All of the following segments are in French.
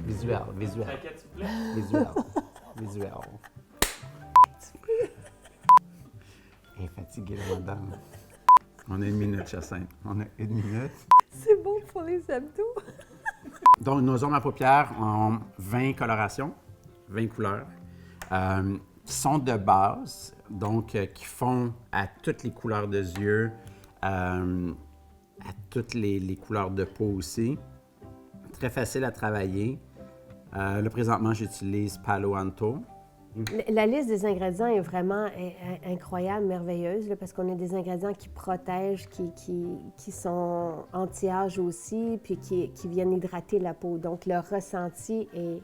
Visuel. Plaquette, s'il vous plaît. Visuel. Elle est fatiguée, la madame. On a 1 minute, Jacinthe. On a 1 minute. C'est bon pour les abdos. Donc, nos ombres à paupières ont 20 colorations, 20 couleurs, qui sont de base, donc qui font à toutes les couleurs de yeux, à toutes les couleurs de peau aussi. Très facile à travailler. Là, présentement, j'utilise Palo Alto. La liste des ingrédients est vraiment incroyable, merveilleuse, là, parce qu'on a des ingrédients qui protègent, qui sont anti-âge aussi, puis qui viennent hydrater la peau. Donc, le ressenti est,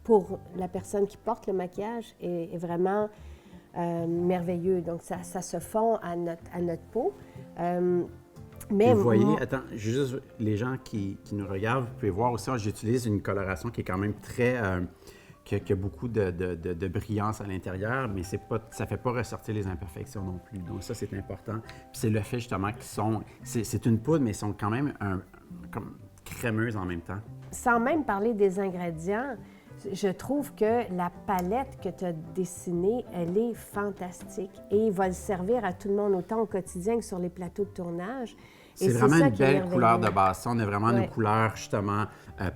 pour la personne qui porte le maquillage est vraiment merveilleux. Donc, ça se fond à notre peau. Mais vous voyez, attends, juste les gens qui nous regardent, vous pouvez voir aussi, j'utilise une coloration qui est quand même très... qui a beaucoup de brillance à l'intérieur, mais ça ne fait pas ressortir les imperfections non plus. Donc ça, c'est important. Puis c'est le fait justement qu'ils sont... C'est une poudre, mais ils sont quand même comme crémeuses en même temps. Sans même parler des ingrédients, je trouve que la palette que tu as dessinée, elle est fantastique et va servir à tout le monde, autant au quotidien que sur les plateaux de tournage. C'est vraiment une belle couleur de base. Ça, on a vraiment nos couleurs, justement,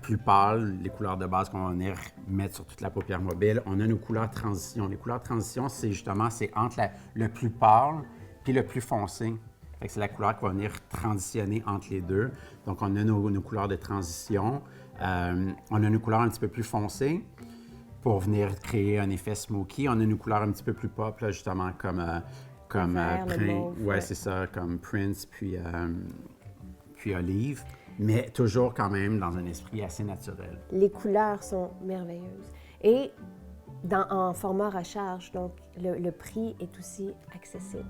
plus pâles, les couleurs de base qu'on va venir mettre sur toute la paupière mobile. On a nos couleurs transition. Les couleurs transition, c'est justement, c'est entre le plus pâle puis le plus foncé. Fait que c'est la couleur qui va venir transitionner entre les deux. Donc, on a nos couleurs de transition. On a nos couleurs un petit peu plus foncées pour venir créer un effet smoky. On a nos couleurs un petit peu plus pop, là, justement, comme c'est ça, comme Prince puis Olive, mais toujours quand même dans un esprit assez naturel. Les couleurs sont merveilleuses. Et en format recharge, donc le prix est aussi accessible.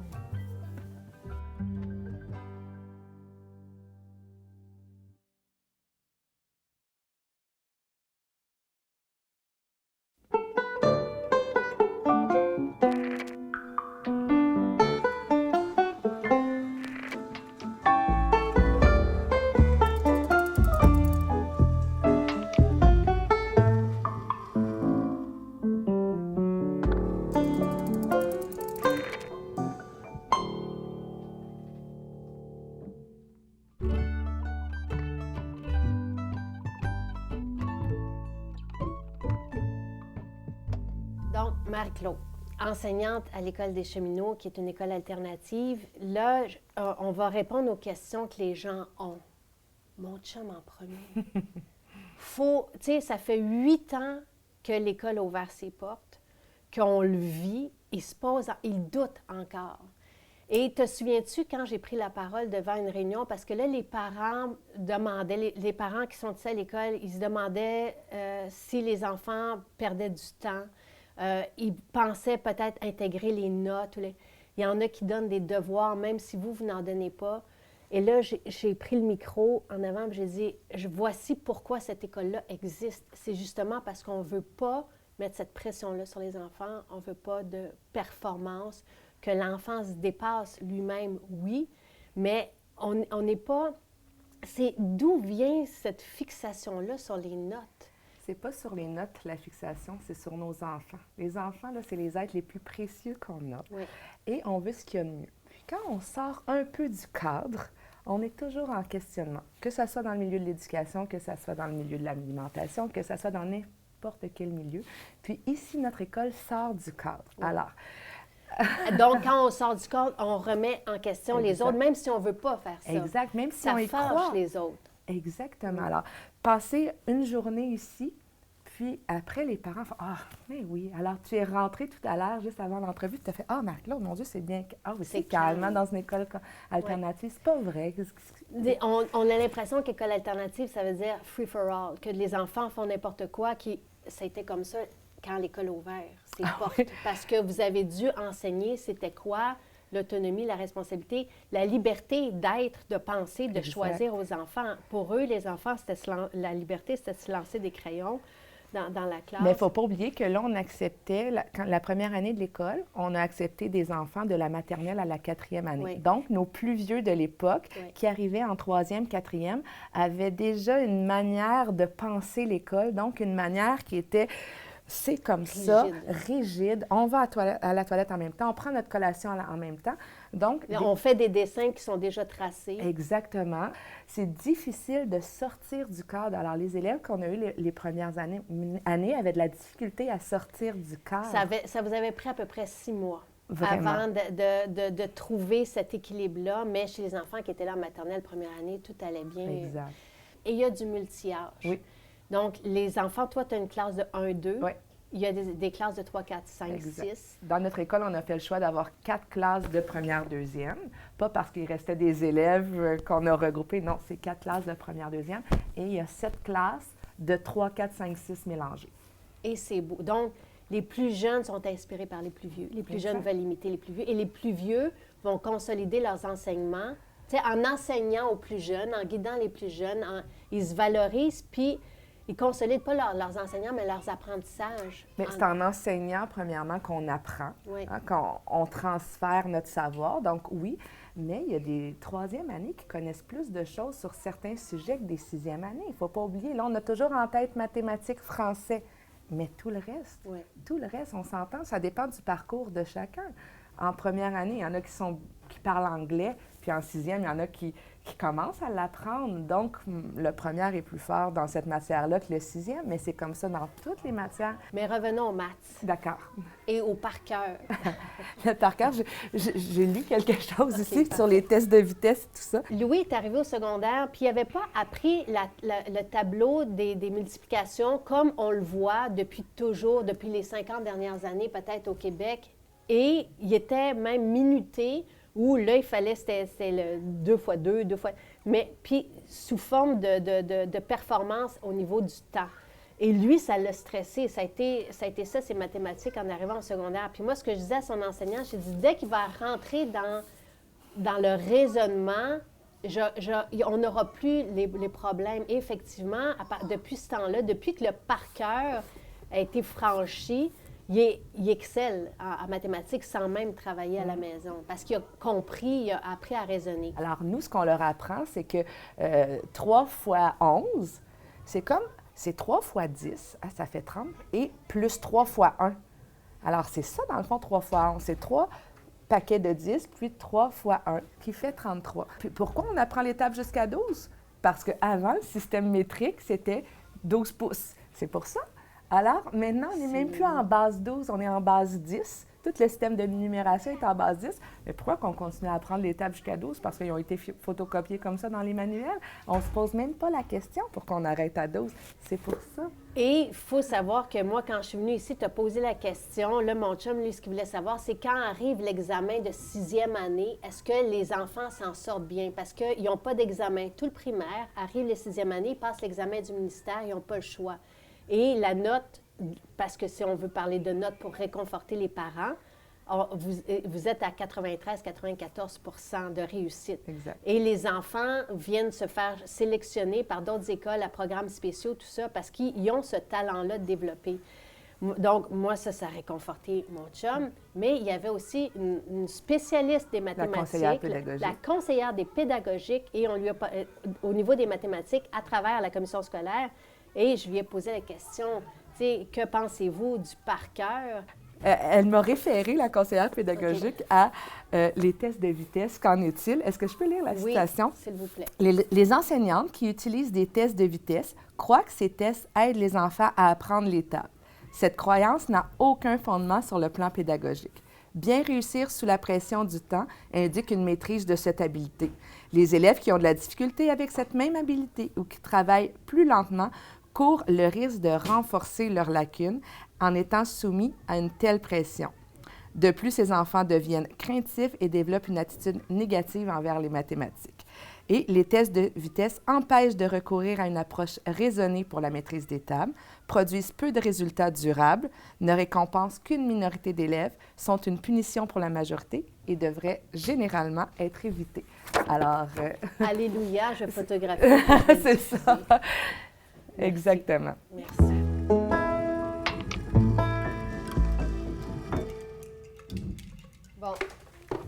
Donc, Marie-Claude, enseignante à l'École des cheminots, qui est une école alternative, là, on va répondre aux questions que les gens ont. Mon chum en premier. Tu sais, ça fait 8 ans que l'école a ouvert ses portes, qu'on le vit, il doute encore. Et te souviens-tu, quand j'ai pris la parole devant une réunion, parce que là, les parents demandaient, les parents qui sont ici à l'école, ils se demandaient si les enfants perdaient du temps. Ils pensaient peut-être intégrer les notes. Il y en a qui donnent des devoirs, même si vous n'en donnez pas. Et là, j'ai pris le micro en avant et j'ai dit, voici pourquoi cette école-là existe. C'est justement parce qu'on ne veut pas mettre cette pression-là sur les enfants. On ne veut pas de performance, que l'enfant se dépasse lui-même, oui, mais on n'est pas... C'est d'où vient cette fixation-là sur les notes? C'est pas sur les notes, la fixation, c'est sur nos enfants. Les enfants, là, c'est les êtres les plus précieux qu'on a. Oui. Et on veut ce qu'il y a de mieux. Puis quand on sort un peu du cadre, on est toujours en questionnement. Que ce soit dans le milieu de l'éducation, que ce soit dans le milieu de l'alimentation, que ce soit dans n'importe quel milieu. Puis ici, notre école sort du cadre. Oui. Alors... Donc, quand on sort du cadre, on remet en question les autres, même si on ne veut pas faire ça. Exact, même si on y fâche croit. Les autres. Exactement. Alors, passer une journée ici, puis après, les parents font « Ah, mais oui, alors tu es rentrée tout à l'heure, juste avant l'entrevue, tu as fait « Ah, Marie-Claude, mon Dieu, c'est bien... Ah oui, c'est calme hein, dans une école alternative. Ouais. C'est pas vrai. » On a l'impression qu'école alternative, ça veut dire « free for all », que les enfants font n'importe quoi, ça a été comme ça quand l'école a ouvert, ses portes. Oui. Parce que vous avez dû enseigner c'était quoi l'autonomie, la responsabilité, la liberté d'être, de penser, de choisir aux enfants. Pour eux, les enfants, la liberté, c'était de se lancer des crayons, dans la classe. Mais il ne faut pas oublier que là, on acceptait, quand la première année de l'école, on a accepté des enfants de la maternelle à la 4e année. Oui. Donc, nos plus vieux de l'époque, Oui. qui arrivaient en 3e, 4e, avaient déjà une manière de penser l'école, donc une manière qui était... C'est comme ça, rigide. On va à la toilette en même temps, on prend notre collation en même temps. Donc, on fait des dessins qui sont déjà tracés. Exactement. C'est difficile de sortir du cadre. Alors, les élèves qu'on a eu les premières années avaient de la difficulté à sortir du cadre. Ça vous avait pris à peu près 6 mois. Vraiment. Avant de trouver cet équilibre-là, mais chez les enfants qui étaient là en maternelle première année, tout allait bien. Exact. Et il y a du multi-âge. Oui. Donc, les enfants, toi, tu as une classe de 1-2. Oui. Il y a des classes de 3, 4, 5, Exact. 6. Dans notre école, on a fait le choix d'avoir 4 classes de première, deuxième. Pas parce qu'il restait des élèves qu'on a regroupés. Non, c'est 4 classes de première, deuxième. Et il y a 7 classes de 3, 4, 5, 6 mélangées. Et c'est beau. Donc, les plus jeunes sont inspirés par les plus vieux. Les plus jeunes veulent imiter les plus vieux. Et les plus vieux vont consolider leurs enseignements. Tu sais, en enseignant aux plus jeunes, en guidant les plus jeunes, ils se valorisent, puis ils ne consolident pas leurs enseignants, mais leurs apprentissages. Mais c'est en enseignant, premièrement, qu'on apprend, Oui. qu'on transfère notre savoir. Donc, oui, mais il y a des 3e années qui connaissent plus de choses sur certains sujets que des 6e années. Il ne faut pas oublier. Là, on a toujours en tête mathématiques, français. Mais tout le reste, on s'entend, ça dépend du parcours de chacun. En première année, il y en a qui parlent anglais, puis en 6e, il y en a qui commencent à l'apprendre. Donc, le premier est plus fort dans cette matière-là que le 6e, mais c'est comme ça dans toutes les matières. Mais revenons aux maths. D'accord. Et au par cœur. Le par cœur, j'ai lu quelque chose ici sur les tests de vitesse et tout ça. Louis est arrivé au secondaire, puis il n'avait pas appris le tableau des multiplications comme on le voit depuis toujours, depuis les 50 dernières années, peut-être au Québec. Et il était même minuté, où là, il fallait, c'était le 2 x 2, 2 fois... Mais puis, sous forme de performance au niveau du temps. Et lui, ça l'a stressé. Ça a été ça, ses mathématiques, en arrivant au secondaire. Puis moi, ce que je disais à son enseignant, j'ai dit, dès qu'il va rentrer dans le raisonnement, on n'aura plus les problèmes. Et effectivement, depuis ce temps-là, depuis que le par cœur a été franchi, il excelle en mathématiques sans même travailler à la maison parce qu'il a compris, il a appris à raisonner. Alors, nous, ce qu'on leur apprend, c'est que 3 fois 11, c'est 3 fois 10, ça fait 30, et plus 3 fois 1. Alors, c'est ça, dans le fond, 3 fois 11. C'est 3 paquets de 10, puis 3 fois 1, qui fait 33. Puis pourquoi on apprend l'étape jusqu'à 12? Parce qu'avant, le système métrique, c'était 12 pouces. C'est pour ça. Alors, maintenant, on n'est même plus en base 12, on est en base 10. Tout le système de numération est en base 10. Mais pourquoi qu'on continue à apprendre l'étape jusqu'à 12? Parce qu'ils ont été photocopiés comme ça dans les manuels. On ne se pose même pas la question pour qu'on arrête à 12. C'est pour ça. Et il faut savoir que moi, quand je suis venue ici, tu as posé la question. Là, mon chum, lui, ce qu'il voulait savoir, c'est quand arrive l'examen de 6e année, est-ce que les enfants s'en sortent bien? Parce qu'ils n'ont pas d'examen. Tout le primaire, arrive les 6e année, ils passent l'examen du ministère, ils n'ont pas le choix. Et la note, parce que si on veut parler de notes pour réconforter les parents, vous êtes à 93-94 % de réussite. Exact. Et les enfants viennent se faire sélectionner par d'autres écoles à programmes spéciaux, tout ça, parce qu'ils ont ce talent-là de développer. Donc, moi, ça a réconforté mon chum. Mais il y avait aussi une spécialiste des mathématiques, la conseillère des pédagogiques, et on lui a, au niveau des mathématiques, à travers la commission scolaire, et je lui ai posé la question, tu sais, que pensez-vous du par cœur? Elle m'a référé, la conseillère pédagogique, à les tests de vitesse. Qu'en est-il? Est-ce que je peux lire la citation? Oui, s'il vous plaît. Les enseignantes qui utilisent des tests de vitesse croient que ces tests aident les enfants à apprendre l'étape. Cette croyance n'a aucun fondement sur le plan pédagogique. Bien réussir sous la pression du temps indique une maîtrise de cette habileté. Les élèves qui ont de la difficulté avec cette même habileté ou qui travaillent plus lentement courent le risque de renforcer leurs lacunes en étant soumis à une telle pression. De plus, ces enfants deviennent craintifs et développent une attitude négative envers les mathématiques. Et les tests de vitesse empêchent de recourir à une approche raisonnée pour la maîtrise des tables, produisent peu de résultats durables, ne récompensent qu'une minorité d'élèves, sont une punition pour la majorité et devraient généralement être évités. Alors... Alléluia, je photographie. C'est ça. Merci. Exactement. Merci.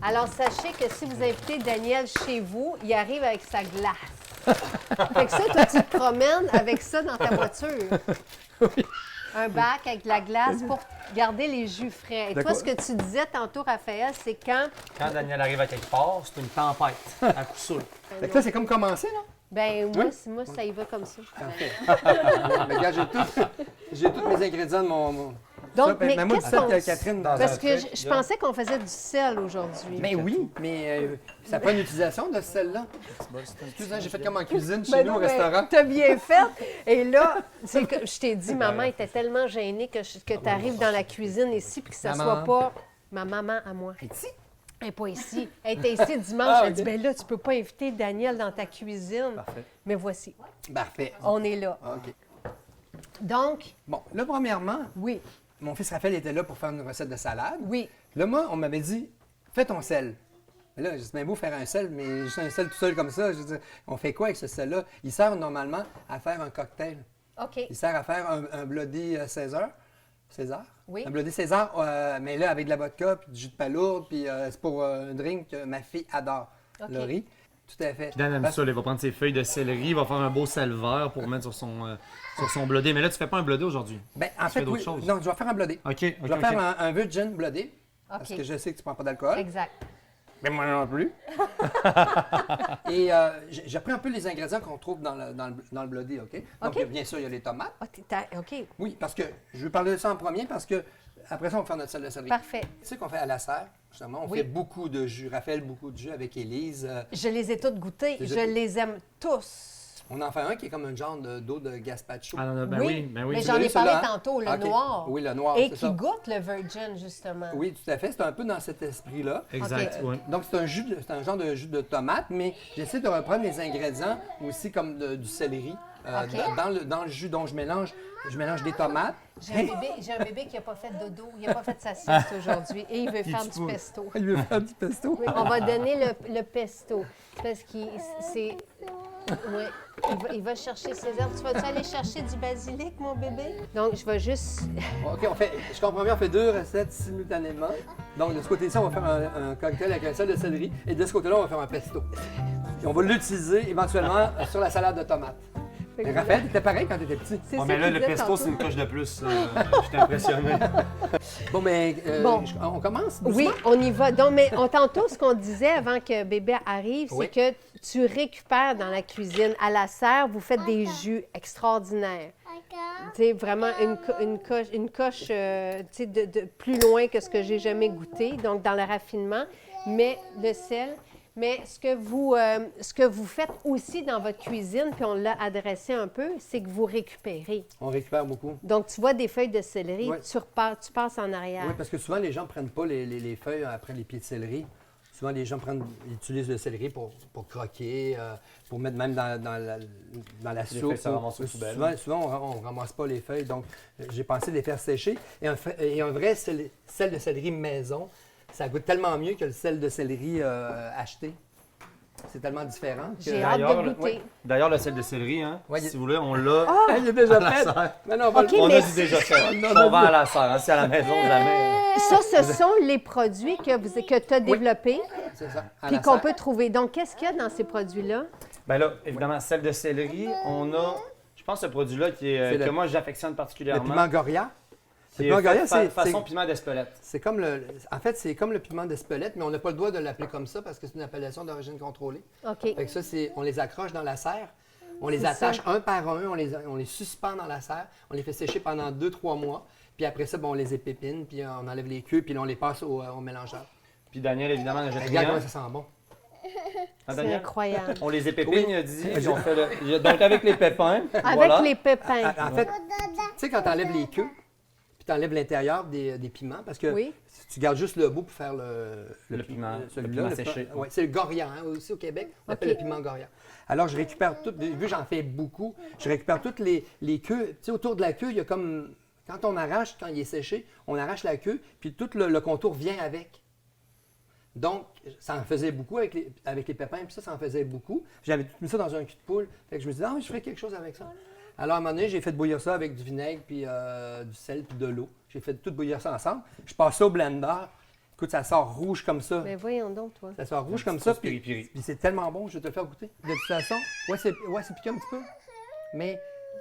Alors, sachez que si vous invitez Daniel chez vous, il arrive avec sa glace. Fait que ça, toi, tu te promènes avec ça dans ta voiture. Un bac avec de la glace pour garder les jus frais. Et toi, ce que tu disais tantôt, Raphaël, c'est quand... Quand Daniel arrive à quelque part, c'est une tempête, à coup sûr. Fait que là, c'est comme commencer, là. Ben moi, ça y va comme ça. Parfait. Mais regarde, j'ai tous mes ingrédients de mon... Donc, Ça, mais moi, du qu'est-ce sel, qu'on... Catherine, dans Parce un que truc, je là. pensais qu'on faisait du sel aujourd'hui. Ben oui, mais ça prend une utilisation de ce sel-là. Excusez, j'ai fait comme en cuisine chez Ben nous non, au mais restaurant. t'as bien fait. Et là, c'est que je t'ai dit, maman était tellement gênée que tu arrives dans la cuisine ici puis que ça Maman. soit pas ma maman à moi. Ici? Elle n'est pas ici. Elle était ici dimanche. Elle a dit, ben là, tu peux pas inviter Daniel dans ta cuisine. Parfait. Mais voici, Parfait. on est là. OK. Donc, Bon, là, premièrement, oui, mon fils Raphaël était là pour faire une recette de salade. oui. Là, moi, on m'avait dit, fais ton sel. Mais là, c'est bien beau faire un sel, mais juste un sel tout seul comme ça. Je veux dire, on fait quoi avec ce sel-là? Il sert normalement à faire un cocktail. OK. Il sert à faire un Bloody César. César? Oui. Un Bloody César, mais là, avec de la vodka, puis du jus de palourde, puis c'est pour un drink que ma fille adore. OK. Laurie. Tout à fait. Puis Dan aime Parce- ça, là, il va prendre ses feuilles de céleri, il va faire un beau sel vert pour mettre sur son blodé. Mais là, tu fais pas un blodé aujourd'hui. Ben, en Tu fait, fais d'autres oui. choses. Non, je vais faire un blodé. OK, Je vais faire un virgin blodé. Parce OK. que je sais que tu prends pas d'alcool. Exact. Mais moi non plus. Et j'ai pris un peu les ingrédients qu'on trouve dans le bloody, OK? Donc, OK. bien sûr, il y a les tomates. Ah, OK. Oui, parce que je vais parler de ça en premier parce que après ça, on va faire notre sel de céleri. Parfait. Tu sais qu'on fait à la serre, justement. On Oui. fait beaucoup de jus. Raphaël, beaucoup de jus avec Élise. Je les ai toutes goûtées. Les Je as- les aime tous. On en fait un qui est comme un genre d'eau de gazpacho. Ah, non, ben oui, ben oui. Mais Tu j'en l'as ai eu, parlé celle-là, hein? tantôt, le OK. noir. Oui, le noir, Et c'est qui ça. goûte le virgin, justement. Oui, tout à fait. C'est un peu dans cet esprit-là. Exact, OK. oui. Donc, c'est un genre de jus de tomate, mais j'essaie de reprendre les ingrédients aussi comme du céleri. OK. Dans le jus dont je mélange des tomates. J'ai un bébé qui n'a pas fait dodo, il n'a pas fait sa sieste aujourd'hui et il veut faire du pesto. Il veut faire du pesto. Oui, on va donner le pesto parce qu'il c'est oui, il va chercher ses herbes. Tu vas-tu aller chercher du basilic, mon bébé? Donc, je vais juste... OK, je comprends bien, on fait 2 recettes simultanément. Donc, de ce côté-ci, on va faire un cocktail avec un sel de céleri. Et de ce côté-là, on va faire un pesto. Et on va l'utiliser éventuellement sur la salade de tomates. Mais Raphaël, t'étais pareil quand t'étais petit. C'est Ouais, ça mais là, qu'il le disait pesto, tantôt. c'est une coche de plus. J'étais impressionné. Bon, mais Bon. on commence? Oui, doucement? on y va. Donc, mais tantôt, ce qu'on disait avant que bébé arrive, Oui. c'est que tu récupères dans la cuisine. À la serre, vous faites des jus extraordinaires. Tu sais, vraiment une coche tu sais, de plus loin que ce que j'ai jamais goûté, donc dans le raffinement. Mais le sel, mais ce que vous faites aussi dans votre cuisine, puis on l'a adressé un peu, c'est que vous récupérez. On récupère beaucoup. Donc, tu vois des feuilles de céleri, Oui. tu passes en arrière. Oui, parce que souvent, les gens ne prennent pas les feuilles après les pieds de céleri. Souvent, les gens utilisent le céleri pour croquer, pour mettre même dans la soupe. feuilles se ramassent aux poubelles. Souvent, on ne ramasse pas les feuilles. Donc, j'ai pensé les faire sécher. Et un vrai sel de céleri maison, ça goûte tellement mieux que le sel de céleri acheté. C'est tellement différent. que- J'ai hâte de goûter. D'ailleurs, le sel de céleri, hein, Ouais, si vous voulez, on l'a. Ah, il est déjà à la fait! serre. Non, non, on va OK, le- On mais a dit déjà ça. On vend à la serre. Hein, si à la maison, jamais. Ça, ce sont les produits que tu as développés C'est ça. à puis la qu'on serre. peut trouver. Donc, qu'est-ce qu'il y a dans ces produits-là? Ben là, évidemment, sel de céleri, on a, je pense, ce produit-là C'est que le- moi, j'affectionne Le particulièrement. piment Goria. C'est Le piment Goria, fait c'est... façon piment d'Espelette. C'est comme en fait, c'est comme le piment d'Espelette, mais on n'a pas le droit de l'appeler comme ça parce que c'est une appellation d'origine contrôlée. OK. Fait que ça, on les accroche dans la serre, on les C'est attache ça. un par un, on les suspend dans la serre, on les fait sécher pendant 2-3 mois, puis après ça, ben, on les épépine, puis on enlève les queues, puis là, on les passe au mélangeur. Puis Daniel, évidemment, ne jette Regarde rien. comment ça sent bon. Hein, C'est Daniel? incroyable. On les épépine, Didi, puis on fait donc avec les pépins. Avec voilà. les pépins. En fait, tu sais, quand tu enlèves les queues, puis tu enlèves l'intérieur des piments, parce que Oui. tu gardes juste le bout pour faire Le piment, celui-là, le piment séché. Ouais, c'est le Goria, hein, aussi au Québec, on appelle OK. le piment Goria. Alors, je récupère tout, vu que j'en fais beaucoup, je récupère toutes les queues. Tu sais, autour de la queue, il y a comme, quand on arrache, quand il est séché, on arrache la queue, puis tout le contour vient avec. Donc, ça en faisait beaucoup avec les pépins, puis ça en faisait beaucoup. J'avais tout mis ça dans un cul de poule. Fait que je me disais, ah, mais je ferais quelque chose avec ça. Alors, à un moment donné, j'ai fait bouillir ça avec du vinaigre, puis du sel, puis de l'eau. J'ai fait tout bouillir ça ensemble. Je passe ça au blender. Écoute, ça sort rouge comme ça. Mais voyons donc, toi. Ça sort rouge comme sauce ça. Puis piri-piri. puis c'est tellement bon, je vais te le faire goûter. De toute façon, c'est piqué un petit peu.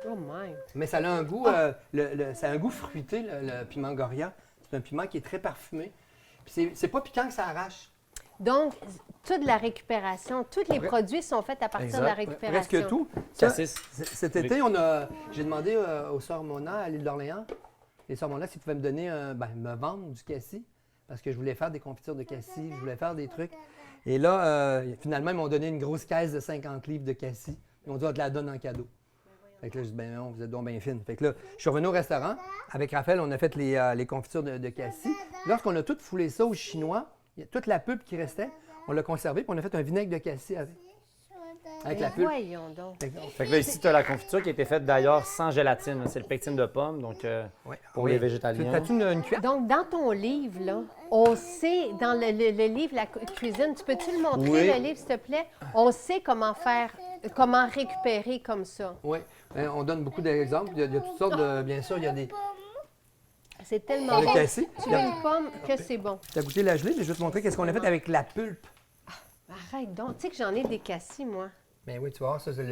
Oh my. Mais ça a un goût, ça a un goût fruité, le piment Goria. C'est un piment qui est très parfumé. Puis c'est pas piquant que ça arrache. Donc, toute la récupération, tous les produits sont faits à partir de la récupération. Presque tout. Ça, Cassis. cet été, j'ai demandé aux Sœurs Mona à l'île d'Orléans, les Sœurs Mona, s'ils pouvaient me donner, me vendre du cassis, parce que je voulais faire des confitures de cassis, je voulais faire des trucs. Et là, finalement, ils m'ont donné une grosse caisse de 50 livres de cassis. Ils m'ont dit, on te la donne en cadeau. Fait que là, je dis, ben non, vous êtes donc bien fine. Fait que là, je suis revenu au restaurant. Avec Raphaël, on a fait les confitures de cassis. Lorsqu'on a tout foulé ça au chinois, il y a toute la pulpe qui restait, on l'a conservé, puis on a fait un vinaigre de cassis avec la pulpe. Voyons donc. Fait que là, ici, tu as la confiture qui a été faite d'ailleurs sans gélatine. C'est le pectine de pomme, donc Ouais. pour les végétaliens. T'as-tu une cuillère? Donc, dans ton livre, là, on sait, dans le livre La cuisine, tu peux-tu le montrer, Oui. le livre, s'il te plaît? On sait comment faire, comment récupérer comme ça. Oui. On donne beaucoup d'exemples. Il y a toutes sortes de. Bien sûr, il y a des. C'est tellement Le bon. cassis. Tu as une pomme que c'est bon. Tu as goûté la gelée, mais je vais te montrer qu'est-ce qu'on a fait avec la pulpe. Arrête donc. Tu sais que j'en ai des cassis, moi. Ben oui, tu vois, ça, c'est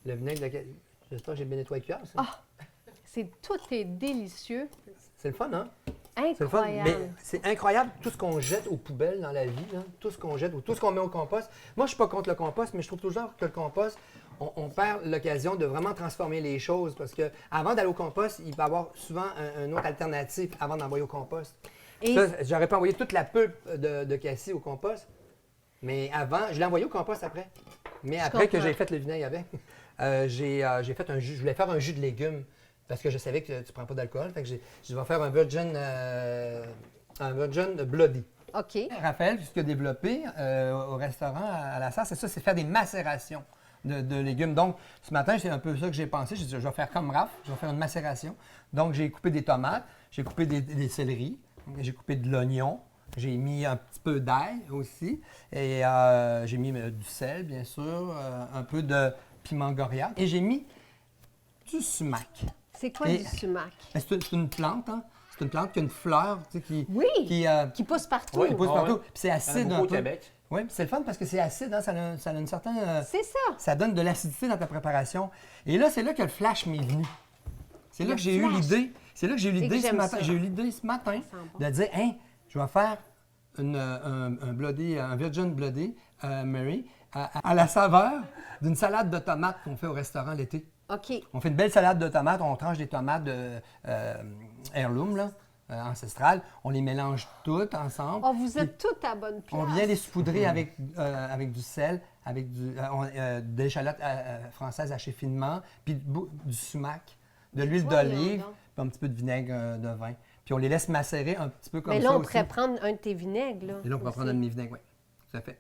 le vinaigre de cassis. J'espère que j'ai bien nettoyé la cuillère, ça. Tout est délicieux. C'est le fun, hein? C'est le fun. Incroyable. Mais c'est incroyable tout ce qu'on jette aux poubelles dans la vie, là. Tout ce qu'on jette ou tout ce qu'on met au compost. Moi, je suis pas contre le compost, mais je trouve toujours que le compost, on perd l'occasion de vraiment transformer les choses parce que avant d'aller au compost, il peut y avoir souvent une autre alternative avant d'envoyer au compost. Et Ça, j'aurais pas envoyé toute la pulpe de cassis au compost, mais avant, je l'ai envoyé au compost après. Mais après que comprends. j'ai fait le vinaigre avec, j'ai fait un jus. Je voulais faire un jus de légumes parce que je savais que tu prends pas d'alcool. Fait que je vais faire un virgin bloody. OK. Raphaël, ce qu'il a développé au restaurant à la Sarre, c'est faire des macérations de légumes. Donc, ce matin, c'est un peu ça que j'ai pensé. J'ai dit, je vais faire comme Raph, je vais faire une macération. Donc, j'ai coupé des tomates, j'ai coupé des céleris, j'ai coupé de l'oignon, j'ai mis un petit peu d'ail aussi, et j'ai mis du sel, bien sûr, un peu de piment Goria, et j'ai mis du sumac. C'est quoi Et- du sumac? Ben, c'est une plante, hein? C'est une plante qui a une fleur, tu sais, qui... Oui! qui Qui pousse partout. oui, il pousse Ah partout. ouais. Puis c'est Il y en a acide beaucoup un au peu. Québec. Oui, puis c'est le fun parce que c'est acide, hein? Ça a une certaine... C'est ça. ça donne de l'acidité dans ta préparation. Et là, c'est là que le flash m'est venu. C'est là Le que j'ai eu flash. l'idée. C'est là que j'ai eu Et l'idée que ce j'aime matin. ça. J'ai eu l'idée ce matin Ça sent bon. de dire, hein, je vais faire un bloody, un virgin bloody Mary à la saveur d'une salade de tomates qu'on fait au restaurant l'été. OK. On fait une belle salade de tomates, on tranche des tomates de heirloom, là, ancestrales. On les mélange toutes ensemble. Oh, vous êtes toutes à bonne place. On vient les saupoudrer avec du sel, avec des échalotes françaises hachées finement, puis du sumac, de l'huile Voyons d'olive, donc. puis un petit peu de vinaigre de vin. Puis on les laisse macérer un petit peu comme Mais ça là, on aussi. pourrait prendre un de tes vinaigres, là. Et là, on pourrait aussi. prendre un de mes vinaigres, oui. Tout à fait.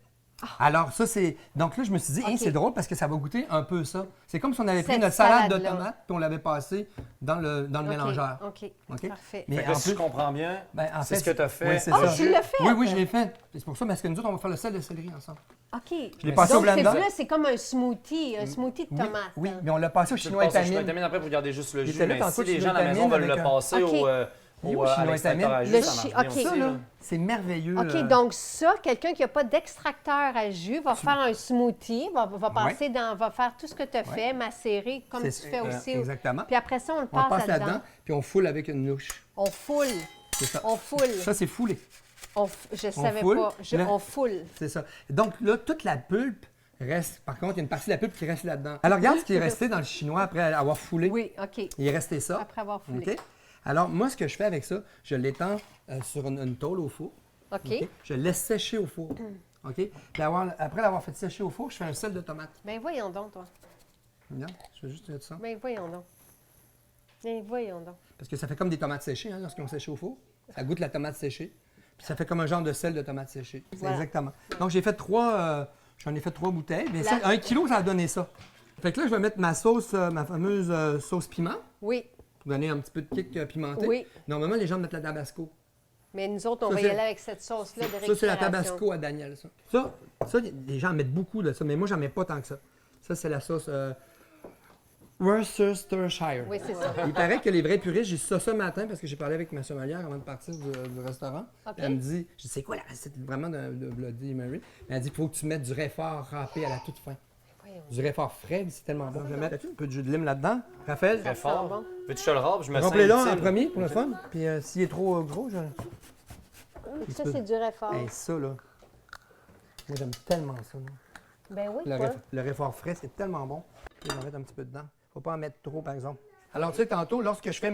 Alors, ça, c'est... Donc là, je me suis dit, hein, OK. c'est drôle parce que ça va goûter un peu ça. C'est comme si on avait pris Cette notre salade de salade-là. tomates puis on l'avait passé dans le OK, mélangeur. OK. OK? Parfait. Mais Fait que là, en si je plus, comprends bien, ben, en c'est fait, ce que tu as fait. Oui, c'est Ah, ça. tu l'as fait? Oui, je l'ai fait. C'est pour ça, parce que nous autres, on va faire le sel de céleri ensemble. OK. Je l'ai passé au Donc, blender. là, c'est comme un smoothie de Oui, tomates. oui, hein. mais on l'a passé au Je chinois passe au chinois étamine. étamine après pour garder juste le Il jus. était là Mais tantôt, si les chinois gens à la maison étamine veulent le avec passer OK. Il est où, à chinois l'extracteur étamine? à jus, ça marche bien Ça, aussi. là, là. c'est merveilleux. OK, donc ça, quelqu'un qui n'a pas d'extracteur à jus va faire un smoothie, va passer va faire tout ce que tu as fait, macérer, comme tu fais aussi. Exactement. Puis après ça, on le On le passe passe là-dedans. là-dedans, puis on foule avec une louche. On foule. C'est ça. On foule. Ça, c'est foulé. Je savais foule. pas. Là- On foule. C'est ça. Donc là, toute la pulpe reste. Par contre, il y a une partie de la pulpe qui reste là-dedans. Alors, regarde ce qui est resté dans le chinois après avoir foulé. Oui, OK. Il est resté ça. Après avoir foulé. OK? Alors, moi, ce que je fais avec ça, je l'étends sur une tôle au four. OK. OK? Je le laisse sécher au four. OK? Puis après l'avoir fait sécher au four, je fais un sel de tomate. Ben voyons donc, toi. Regarde, je vais juste mettre ça. Ben voyons donc. Ben voyons donc. Parce que ça fait comme des tomates séchées hein, lorsqu'ils ont séché au four. Ça goûte la tomate séchée. Puis ça fait comme un genre de sel de tomate séchée. C'est Voilà. exactement. Donc, j'ai fait j'en ai fait 3 bouteilles. Mais ça, La- 1 kilo, ça a donné ça. Fait que là, je vais mettre ma sauce, ma fameuse sauce piment, Oui, pour donner un petit peu de kick pimenté. Oui. Normalement, les gens mettent la tabasco. mais nous autres, on Ça, va y c'est- aller avec cette sauce-là de Ça, récupération. c'est la tabasco à Daniel, ça. Ça, les gens mettent beaucoup de ça, mais moi, j'en mets pas tant que ça. Ça, c'est la sauce Worcestershire. Oui, c'est ça. Il paraît que les vrais puristes, j'ai ça ce matin parce que j'ai parlé avec ma sommelière avant de partir du restaurant. OK. Elle me dit, je dis, c'est quoi la recette vraiment de Bloody Mary? Elle a dit, il faut que tu mettes du réfort râpé à la toute fin. Voyons. Du réfort frais, c'est tellement bon. Je vais mettre un peu de jus de lime là-dedans. Raphaël, Très sent fort. bon. Veux-tu que je te le râpe? Je me sens remplis-le en utile. premier pour le fun. Puis s'il est trop gros, je... Ça, c'est du réfort. Hey, ça, là. Moi, j'aime tellement ça. Là. Ben oui, Le, quoi. le réfort frais, c'est tellement bon. Je vais en mettre un petit peu dedans. Faut pas en mettre trop, par exemple. Alors, tu sais, tantôt, lorsque je fais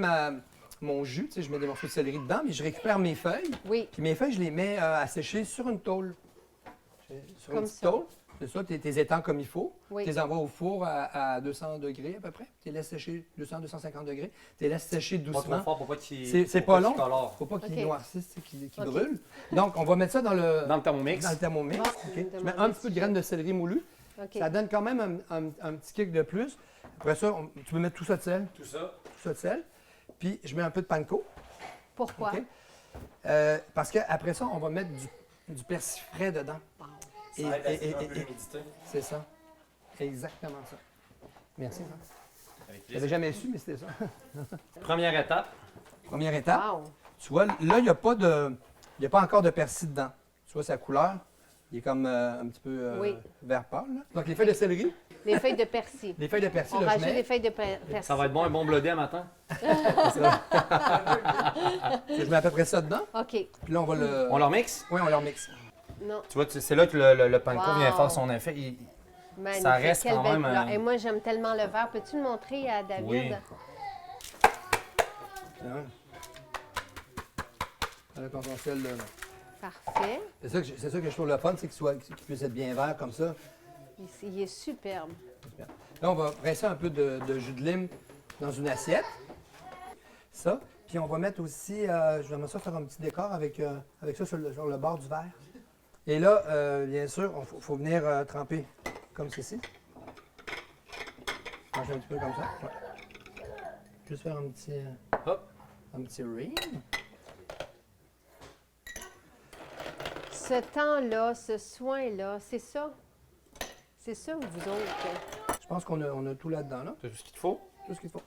mon jus, tu sais, je mets des morceaux de céleri dedans, mais je récupère mes feuilles. Oui. Puis mes feuilles, je les mets à sécher sur une tôle. Sur Comme une petite ça. tôle. C'est ça, tu les étends comme il faut. Oui. Tu les envoies au four à 200 degrés à peu près. Tu les laisses sécher 200-250 degrés. Tu les laisses sécher Pas trop doucement. fort pour pas qu'il C'est pour pas long. qu'il colore. Faut pas qu'ils OK. noircissent, qu'ils OK. brûlent. Donc, on va mettre ça dans le Thermomix. dans le Thermomix. Bon, OK. je me Je mets demandais un petit peu si de graines de céleri moulu. OK. Ça donne quand même un petit kick de plus. Après ça, tu peux mettre tout ça de sel. Tout ça. Tout ça de sel. Puis, je mets un peu de panko. Pourquoi? OK? Parce qu'après ça, on va mettre du persil frais dedans. Wow. Et- Ça aide à et- attirer un et- peu et- l'humidité. C'est ça. Exactement ça. Merci. Hein? Avec Je l'avais plaisir. jamais su, mais c'était ça. Première étape. Première étape. Wow. Tu vois, là, il n'y a pas encore de persil dedans. Tu vois sa couleur? Il est comme un petit peu Oui. vert pâle. Là. Donc, les feuilles de céleri, Les feuilles de persil. les feuilles de persil, On là, je rajoute mets. des feuilles de persil. Ça va être bon, un bon blodé à matin. Je mets à peu près ça dedans. OK. Puis là, on va le... On leur mixe? Oui, on le remixe. Non. Tu vois, c'est là que le panko Wow. vient faire son effet. Magnifique. Ça reste Quelle quand belle même, couleur. Et moi, j'aime tellement le vert. Peux-tu le montrer à David? Oui. Hein? Avec ton sel, là. Parfait. C'est ça que je trouve le fun, c'est qu'il puisse être bien vert comme ça. Il est superbe. Là, on va presser un peu de jus de lime dans une assiette. Ça. Puis on va mettre aussi, j'aimerais ça faire un petit décor avec ça sur le bord du verre. Et là, bien sûr, il faut venir tremper comme ceci. Manger un petit peu comme ça. Ouais. Juste faire Hop. un petit ring. Ce temps-là, ce soin-là, c'est ça? C'est ça, vous autres? Je pense qu'on a tout là-dedans, là. Tu as tout ce qu'il te faut? Tout ce qu'il faut.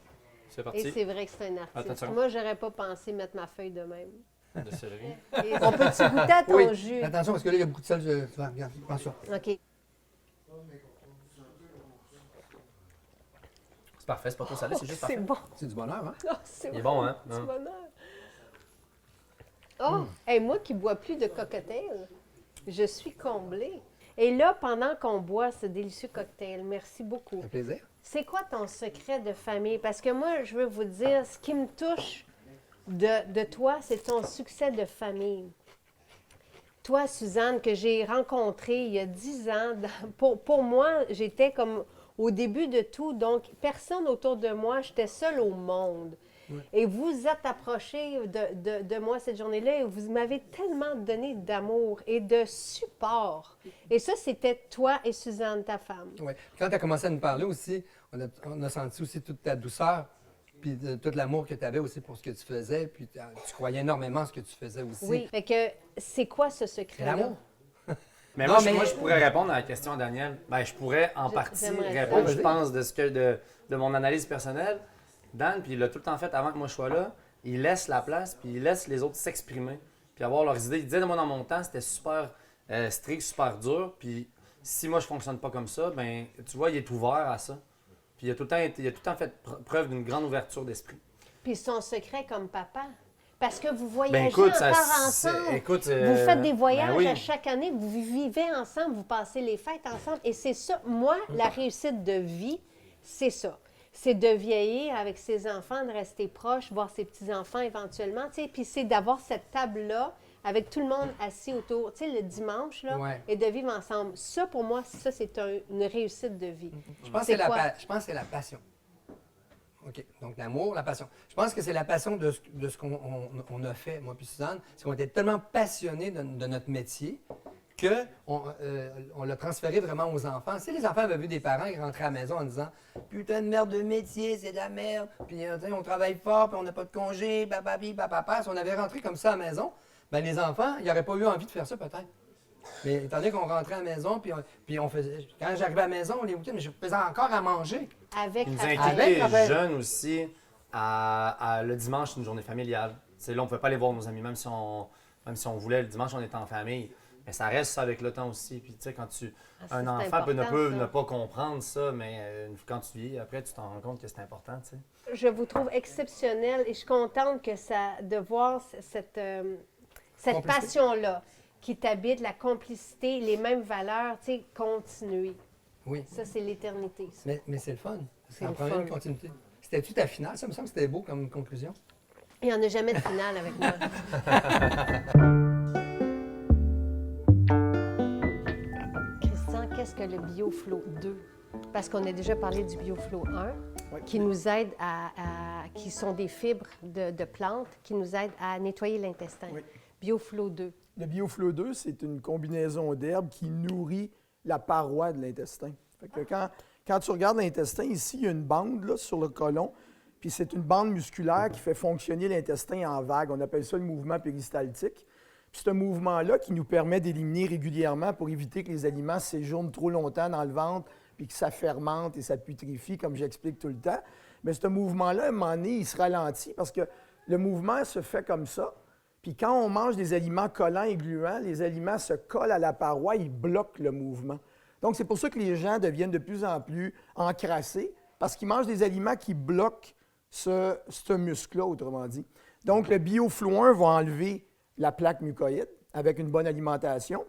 C'est Et parti. c'est vrai que c'est un Attends une artiste. seconde. Moi, j'aurais pas pensé mettre ma feuille de même. De céleri. Et on peut-tu goûter à ton Oui. jus? Attention, parce que là, il y a beaucoup de sel. Tu vois, regarde, prends ça. OK. C'est parfait, c'est pas trop salé, c'est juste C'est parfait. bon. C'est du bonheur, hein? Oh, c'est Il est bon, hein? Du Hein? bonheur. Oh, hey, moi qui bois plus de cocktail, je suis comblée. Et là, pendant qu'on boit ce délicieux cocktail, merci beaucoup. Ça fait plaisir. C'est quoi ton secret de famille? Parce que moi, je veux vous dire, ce qui me touche de toi, c'est ton succès de famille. Toi, Suzanne, que j'ai rencontrée il y a 10 ans, pour moi, j'étais comme au début de tout, donc personne autour de moi, j'étais seule au monde. Et vous êtes approché de moi cette journée-là et vous m'avez tellement donné d'amour et de support. Et ça, c'était toi et Suzanne, ta femme. Oui. Quand tu as commencé à nous parler aussi, on a senti aussi toute ta douceur, puis tout l'amour que tu avais aussi pour ce que tu faisais, puis tu croyais énormément à ce que tu faisais aussi. Oui. Fait que c'est quoi ce C'est secret-là? l'amour. Mais Non, moi, mais- moi, je pourrais répondre à la question à Daniel. Ben, je pourrais en partie j'aimerais ça. répondre, Vas-y. je pense, de mon analyse personnelle. Dan, puis il l'a tout le temps fait avant que moi je sois là. Il laisse la place, puis il laisse les autres s'exprimer, puis avoir leurs idées. Il disait, moi, dans mon temps, c'était super strict, super dur. Puis si moi, je fonctionne pas comme ça, ben tu vois, il est ouvert à ça. Puis il a tout le temps fait preuve d'une grande ouverture d'esprit. Puis son secret comme papa. Parce que vous voyagez Ben écoute, encore c'est- ensemble. écoute, Vous faites des voyages ben oui. à chaque année, vous vivez ensemble, vous passez les fêtes ensemble. Et c'est ça, moi, la réussite de vie, c'est ça. C'est de vieillir avec ses enfants, de rester proche, voir ses petits-enfants éventuellement, tu sais. Puis c'est d'avoir cette table-là avec tout le monde assis autour, tu sais, le dimanche, là, Ouais. et de vivre ensemble. Ça, pour moi, ça, c'est une réussite de vie. Je pense que C'est c'est quoi? je pense que c'est la passion. OK. Donc, l'amour, la passion. Je pense que c'est la passion de ce qu'on on a fait, moi puis Suzanne. C'est qu'on était tellement passionnés de notre métier qu'on l'a transféré vraiment aux enfants. Si les enfants avaient vu des parents qui rentraient à la maison en disant « Putain de merde de métier, c'est de la merde, puis on travaille fort, puis on n'a pas de congé, bababi, papapa », si on avait rentré comme ça à la maison, ben les enfants, ils n'auraient pas eu envie de faire ça peut-être. Mais étant donné qu'on rentrait à la maison, puis on faisait. Quand j'arrivais à la maison, les week-ends, je faisais encore à manger. Avec Ils nous Raphaël. inculquaient Raphaël. jeunes aussi à le dimanche, c'est une journée familiale. Là, on ne pouvait pas aller voir nos amis, même si on voulait. Le dimanche, on était en famille. Mais ça reste ça avec le temps aussi. Puis, tu sais, quand un c'est enfant peut important, ça. ne pas comprendre ça, mais quand tu vis, après, tu t'en rends compte que c'est important, tu sais. Je vous trouve exceptionnel et je suis contente de voir cette Complicité. passion-là qui t'habite, la complicité, les mêmes valeurs, tu sais, continuer. Oui. Ça, c'est l'éternité. ça. Mais c'est le fun. C'est Ça le prend fun. une continuité. C'était-tu ta finale? Ça me semble que c'était beau comme conclusion. Il n'y en a jamais de finale avec moi. Christian, qu'est-ce que le BioFlow 2? Parce qu'on a déjà parlé du BioFlow 1, qui nous aide qui sont des fibres de plantes qui nous aident à nettoyer l'intestin. Oui. BioFlow 2. Le BioFlow 2, c'est une combinaison d'herbes qui nourrit la paroi de l'intestin. Fait que quand tu regardes l'intestin, ici, il y a une bande là, sur le côlon, puis c'est une bande musculaire qui fait fonctionner l'intestin en vague. On appelle ça le mouvement péristaltique. Puis c'est un mouvement-là qui nous permet d'éliminer régulièrement pour éviter que les aliments séjournent trop longtemps dans le ventre puis que ça fermente et ça putréfie, comme j'explique tout le temps. Mais ce mouvement-là, à un moment donné, il se ralentit parce que le mouvement se fait comme ça. Puis quand on mange des aliments collants et gluants, les aliments se collent à la paroi, ils bloquent le mouvement. Donc, c'est pour ça que les gens deviennent de plus en plus encrassés, parce qu'ils mangent des aliments qui bloquent ce muscle-là, autrement dit. Donc, le BioFlow 1 va enlever la plaque mucoïde avec une bonne alimentation.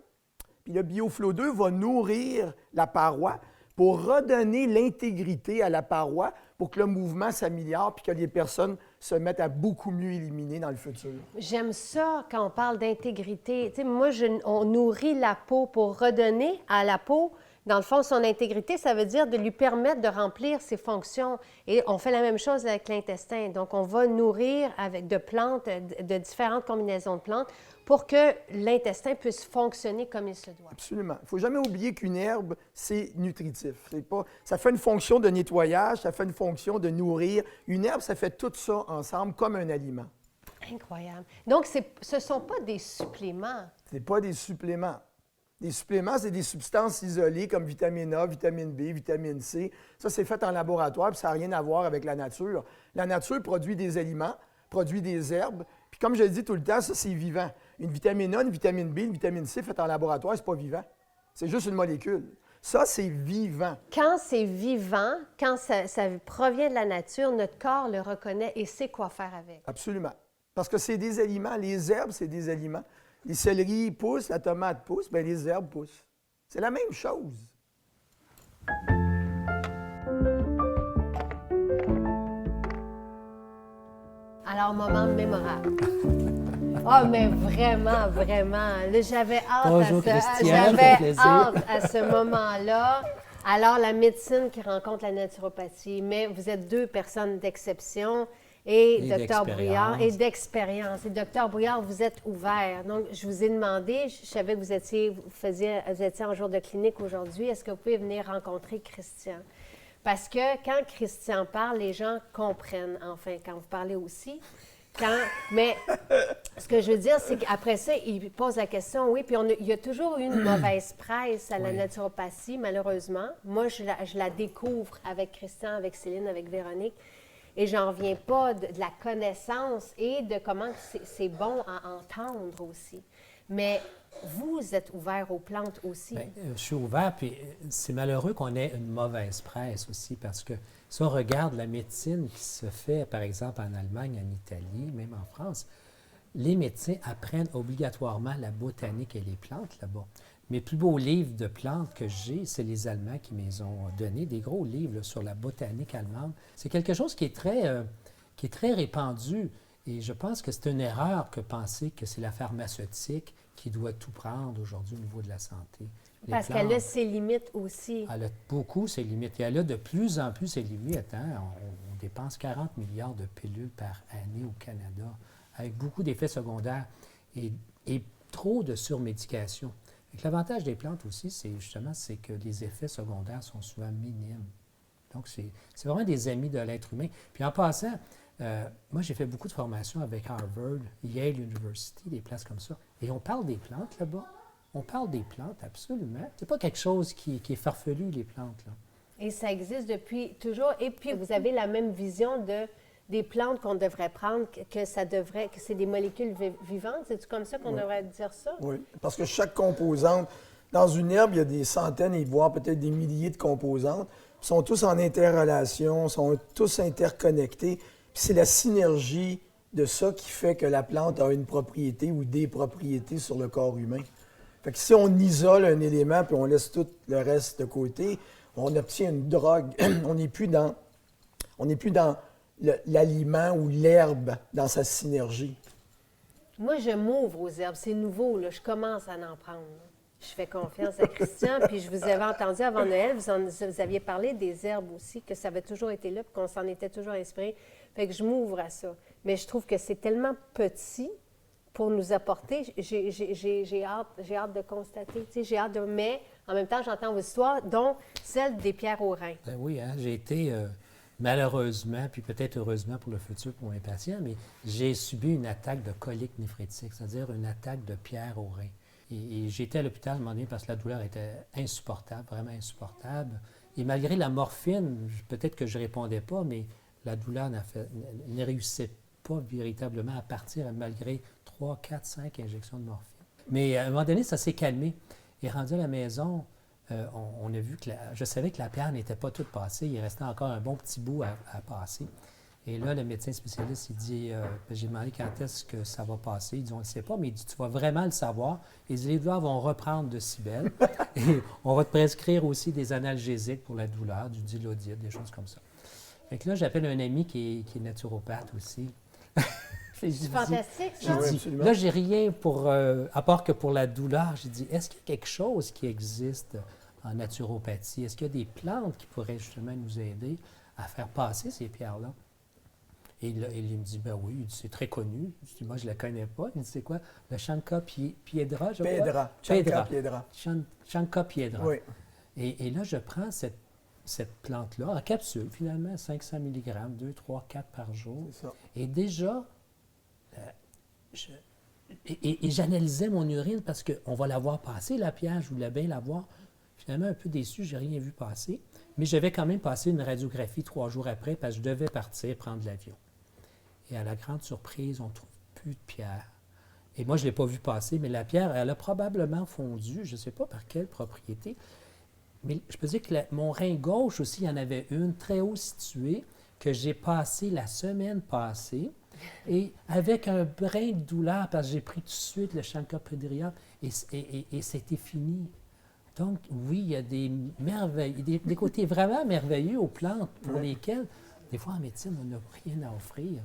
Puis le BioFlow 2 va nourrir la paroi pour redonner l'intégrité à la paroi pour que le mouvement s'améliore puis que les personnes se mettent à beaucoup mieux éliminer dans le futur. J'aime ça quand on parle d'intégrité. Tu sais, moi, on nourrit la peau pour redonner à la peau, dans le fond, son intégrité. Ça veut dire de lui permettre de remplir ses fonctions. Et on fait la même chose avec l'intestin. Donc, on va nourrir avec de plantes, de différentes combinaisons de plantes pour que l'intestin puisse fonctionner comme il se doit. Absolument. Il ne faut jamais oublier qu'une herbe, c'est nutritif. Ça fait une fonction de nettoyage, ça fait une fonction de nourrir. Une herbe, ça fait tout ça ensemble comme un aliment. Incroyable. Donc, ce ne sont pas des suppléments. Ce n'est pas des suppléments. Les suppléments, c'est des substances isolées comme vitamine A, vitamine B, vitamine C. Ça, c'est fait en laboratoire, puis ça n'a rien à voir avec la nature. La nature produit des aliments, produit des herbes, puis comme je le dis tout le temps, ça, c'est vivant. Une vitamine A, une vitamine B, une vitamine C faite en laboratoire, c'est pas vivant. C'est juste une molécule. Ça, c'est vivant. Quand c'est vivant, quand ça provient de la nature, notre corps le reconnaît et sait quoi faire avec. Absolument. Parce que c'est des aliments. Les herbes, c'est des aliments. Les céleris poussent, la tomate pousse, bien, les herbes poussent. C'est la même chose. Alors, moment mémorable. Ah, mais vraiment, vraiment. Là, j'avais hâte, Bonjour, Christiane, ça fait plaisir. à ce moment-là. Alors, la médecine qui rencontre la naturopathie, mais vous êtes deux personnes d'exception et Dr Brouillard, et d'expérience. Et Dr Brouillard, vous êtes ouvert. Donc, je vous ai demandé, je savais que vous étiez en jour de clinique aujourd'hui, est-ce que vous pouvez venir rencontrer Christian? Parce que quand Christian parle, les gens comprennent, enfin, quand vous parlez aussi. Mais ce que je veux dire, c'est qu'après ça, il pose la question, oui, puis il y a toujours eu une mauvaise presse à la naturopathie, malheureusement. Moi, je la découvre avec Christian, avec Céline, avec Véronique, et j'en reviens pas de la connaissance et de comment c'est bon à entendre aussi. Mais vous êtes ouvert aux plantes aussi. Bien, je suis ouvert, puis c'est malheureux qu'on ait une mauvaise presse aussi, parce que si on regarde la médecine qui se fait, par exemple, en Allemagne, en Italie, même en France, les médecins apprennent obligatoirement la botanique et les plantes là-bas. Mes plus beaux livres de plantes que j'ai, c'est les Allemands qui me les ont donnés, des gros livres là, sur la botanique allemande. C'est quelque chose qui est très répandu. Et je pense que c'est une erreur que penser que c'est la pharmaceutique qui doit tout prendre aujourd'hui au niveau de la santé. Parce qu'elle a ses limites aussi. Elle a beaucoup ses limites. Et elle a de plus en plus ses limites. Hein? On dépense 40 milliards de pilules par année au Canada, avec beaucoup d'effets secondaires et trop de surmédication. L'avantage des plantes aussi, c'est que les effets secondaires sont souvent minimes. Donc, c'est vraiment des amis de l'être humain. Puis en passant, moi, j'ai fait beaucoup de formations avec Harvard, Yale University, des places comme ça. Et on parle des plantes là-bas. On parle des plantes, absolument. C'est pas quelque chose qui est farfelu, les plantes, là. Et ça existe depuis toujours. Et puis, vous avez la même vision des plantes qu'on devrait prendre, que c'est des molécules vivantes. C'est-tu comme ça qu'on devrait dire ça? Oui, parce que chaque composante, dans une herbe, il y a des centaines et voire peut-être des milliers de composantes. Ils sont tous en interrelation, sont tous interconnectés. Puis c'est la synergie de ça qui fait que la plante a une propriété ou des propriétés sur le corps humain. Fait que si on isole un élément puis on laisse tout le reste de côté, on obtient une drogue. On n'est plus dans l'aliment ou l'herbe dans sa synergie. Moi, je m'ouvre aux herbes. C'est nouveau, là. Je commence à en prendre. Je fais confiance à Christian. Puis je vous avais entendu avant Noël, vous aviez parlé des herbes aussi, que ça avait toujours été là, puis qu'on s'en était toujours inspiré. Fait que je m'ouvre à ça. Mais je trouve que c'est tellement petit pour nous apporter. J'ai hâte de constater. J'ai hâte de... Mais en même temps, j'entends vos histoires, dont celle des pierres au rein. Ben oui, hein, j'ai été, malheureusement, puis peut-être heureusement pour le futur, pour mes patients, mais j'ai subi une attaque de colique néphrétique, c'est-à-dire une attaque de pierre au rein. Et j'étais à l'hôpital à un moment donné parce que la douleur était insupportable, vraiment insupportable. Et malgré la morphine, peut-être que je ne répondais pas, mais la douleur ne réussissait pas véritablement à partir malgré 3, 4, 5 injections de morphine. Mais à un moment donné, ça s'est calmé. Et rendu à la maison, on a vu que je savais que la pierre n'était pas toute passée. Il restait encore un bon petit bout à passer. Et là, le médecin spécialiste, il dit, j'ai demandé quand est-ce que ça va passer. Il dit, on ne le sait pas, mais il dit, tu vas vraiment le savoir. Et les douleurs vont reprendre de si belle. Et on va te prescrire aussi des analgésiques pour la douleur, du Dilaudid, des choses comme ça. Fait que là, j'appelle un ami qui est naturopathe aussi. C'est fantastique, ça. Là, j'ai rien à part que pour la douleur. J'ai dit, est-ce qu'il y a quelque chose qui existe en naturopathie? Est-ce qu'il y a des plantes qui pourraient justement nous aider à faire passer ces pierres-là? Et il me dit, ben oui, c'est très connu. Je dis, moi, je ne la connais pas. Il me dit, c'est quoi? Le Chanca piedra, je crois? Piedra. Chanca piedra. Oui. Et là, je prends cette plante-là, en capsule, finalement, 500 mg, 2, 3, 4 par jour. C'est ça. Et déjà, j'analysais mon urine parce qu'on va la voir passer, la pierre, je voulais bien la voir. Finalement, un peu déçu, je n'ai rien vu passer. Mais je vais quand même passer une radiographie 3 jours après parce que je devais partir prendre l'avion. Et à la grande surprise, on ne trouve plus de pierre. Et moi, je ne l'ai pas vu passer, mais la pierre, elle a probablement fondu, je ne sais pas par quelle propriété. Mais je peux dire que mon rein gauche aussi, il y en avait une très haut située que j'ai passée la semaine passée. Et avec un brin de douleur, parce que j'ai pris tout de suite le Chanca piedra et c'était fini. Donc, oui, il y a des merveilles, des côtés vraiment merveilleux aux plantes pour lesquels, des fois en médecine, on n'a rien à offrir.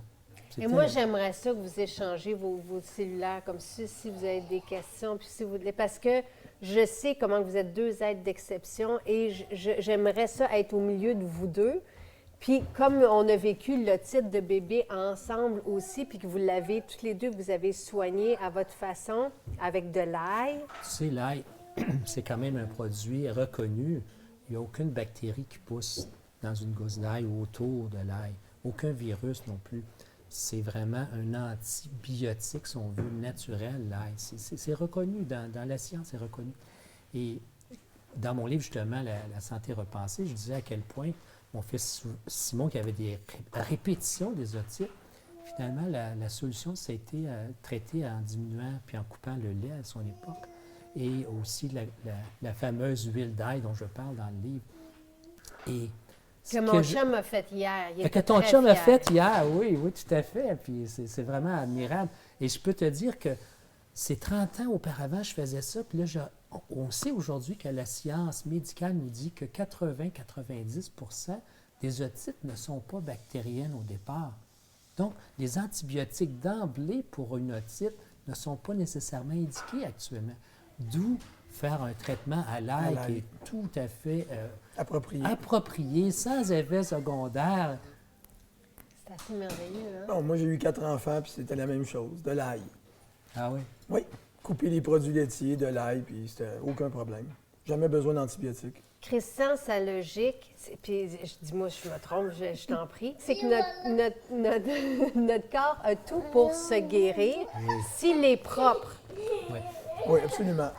Et moi, j'aimerais ça que vous échangez vos cellulaires comme ça, si vous avez des questions, puis si vous parce que je sais comment vous êtes deux êtres d'exception et j'aimerais ça être au milieu de vous deux. Puis comme on a vécu le titre de bébé ensemble aussi, puis que vous l'avez toutes les deux, vous avez soigné à votre façon avec de l'ail. Tu sais, l'ail, c'est quand même un produit reconnu. Il n'y a aucune bactérie qui pousse dans une gousse d'ail ou autour de l'ail. Aucun virus non plus. C'est vraiment un antibiotique, si on veut, naturel, l'ail. C'est reconnu, dans la science, c'est reconnu. Et dans mon livre, justement, La santé repensée, je disais à quel point mon fils Simon, qui avait des répétitions des otites, finalement, la solution, ça a été traité en diminuant puis en coupant le lait à son époque. Et aussi la fameuse huile d'ail dont je parle dans le livre. Et que mon chum a fait hier. Que ton chum a fait hier, oui, tout à fait. Puis c'est vraiment admirable. Et je peux te dire que c'est 30 ans auparavant, je faisais ça. Puis là, on sait aujourd'hui que la science médicale nous dit que 80-90 % des otites ne sont pas bactériennes au départ. Donc, les antibiotiques d'emblée pour une otite ne sont pas nécessairement indiqués actuellement. D'où faire un traitement à l'ail qui est tout à fait approprié, sans effet secondaire. C'est assez merveilleux, hein? Non, moi, j'ai eu 4 enfants, puis c'était la même chose, de l'ail. Ah oui? Oui, couper les produits laitiers, de l'ail, puis c'était aucun problème. Jamais besoin d'antibiotiques. Christian, sa logique, puis dis-moi si je me trompe, je t'en prie, c'est que notre corps a tout pour se guérir s'il est propre. Oui. Oui, absolument.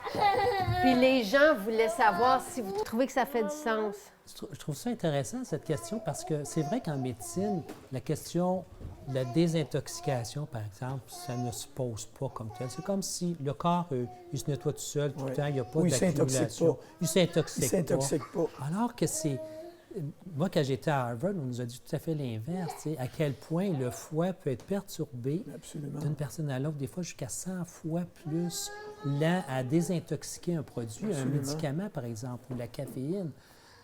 Puis les gens voulaient savoir si vous trouvez que ça fait du sens. Je trouve ça intéressant, cette question, parce que c'est vrai qu'en médecine, la question de la désintoxication, par exemple, ça ne se pose pas comme tel. C'est comme si le corps, il se nettoie tout seul tout le temps, il n'y a pas d'accumulation. Il s'intoxique pas. Alors que c'est... Moi, quand j'étais à Harvard, on nous a dit tout à fait l'inverse, tu sais, à quel point le foie peut être perturbé d'une personne à l'autre, des fois jusqu'à 100 fois plus lent à désintoxiquer un produit, un médicament, par exemple, ou la caféine.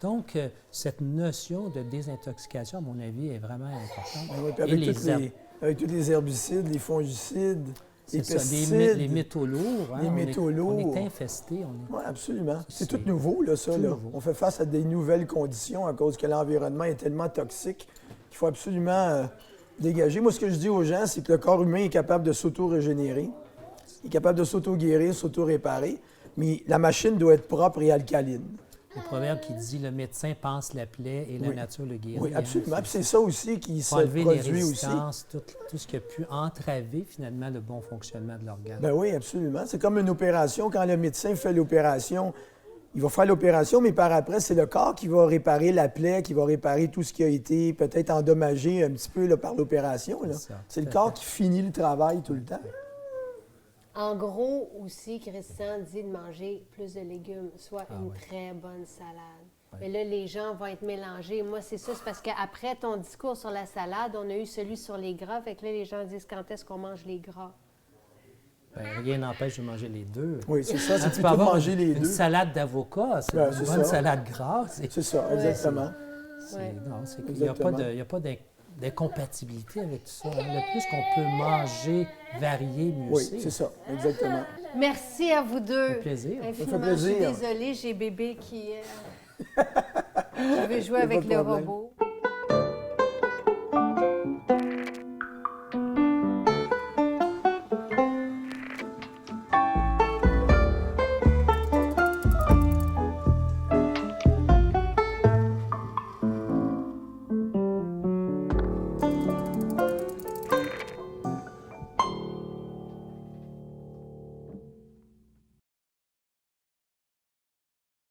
Donc, cette notion de désintoxication, à mon avis, est vraiment importante. Avec tous les herbicides, les fongicides, les pesticides. Les métaux lourds. Les métaux lourds. On est infestés. Oui, absolument. C'est tout nouveau, là, ça. Là. On fait face à des nouvelles conditions à cause que l'environnement est tellement toxique qu'il faut absolument dégager. Moi, ce que je dis aux gens, c'est que le corps humain est capable de s'auto-régénérer. Il est capable de s'auto-guérir, s'auto-réparer, mais la machine doit être propre et alcaline. Le proverbe qui dit « le médecin pense la plaie et la nature le guérit ». Oui, absolument. Puis c'est ça aussi qui se enlever produit les aussi. Tout ce qui a pu entraver finalement le bon fonctionnement de l'organe. Ben oui, absolument. C'est comme une opération. Quand le médecin fait l'opération, il va faire l'opération, mais par après, c'est le corps qui va réparer la plaie, qui va réparer tout ce qui a été peut-être endommagé un petit peu là, par l'opération. C'est le corps qui finit le travail tout le temps. En gros, aussi, Christian dit de manger plus de légumes, soit une très bonne salade. Ouais. Mais là, les gens vont être mélangés. Moi, c'est ça, c'est parce qu'après ton discours sur la salade, on a eu celui sur les gras. Fait que là, les gens disent quand est-ce qu'on mange les gras? Bien, rien n'empêche de manger les deux. Oui, c'est ça, c'est tu peux avoir manger les deux. Une salade d'avocat, c'est une bonne salade grasse. C'est ça, exactement. Il n'y a pas d'incompatibilité avec tout ça. Le plus qu'on peut manger, varier, mieux oui, c'est. Oui, c'est ça, exactement. Merci à vous deux. Ça fait plaisir. Infiniment, ça fait plaisir. Je suis désolée, j'ai bébé qui veut jouer avec le robot.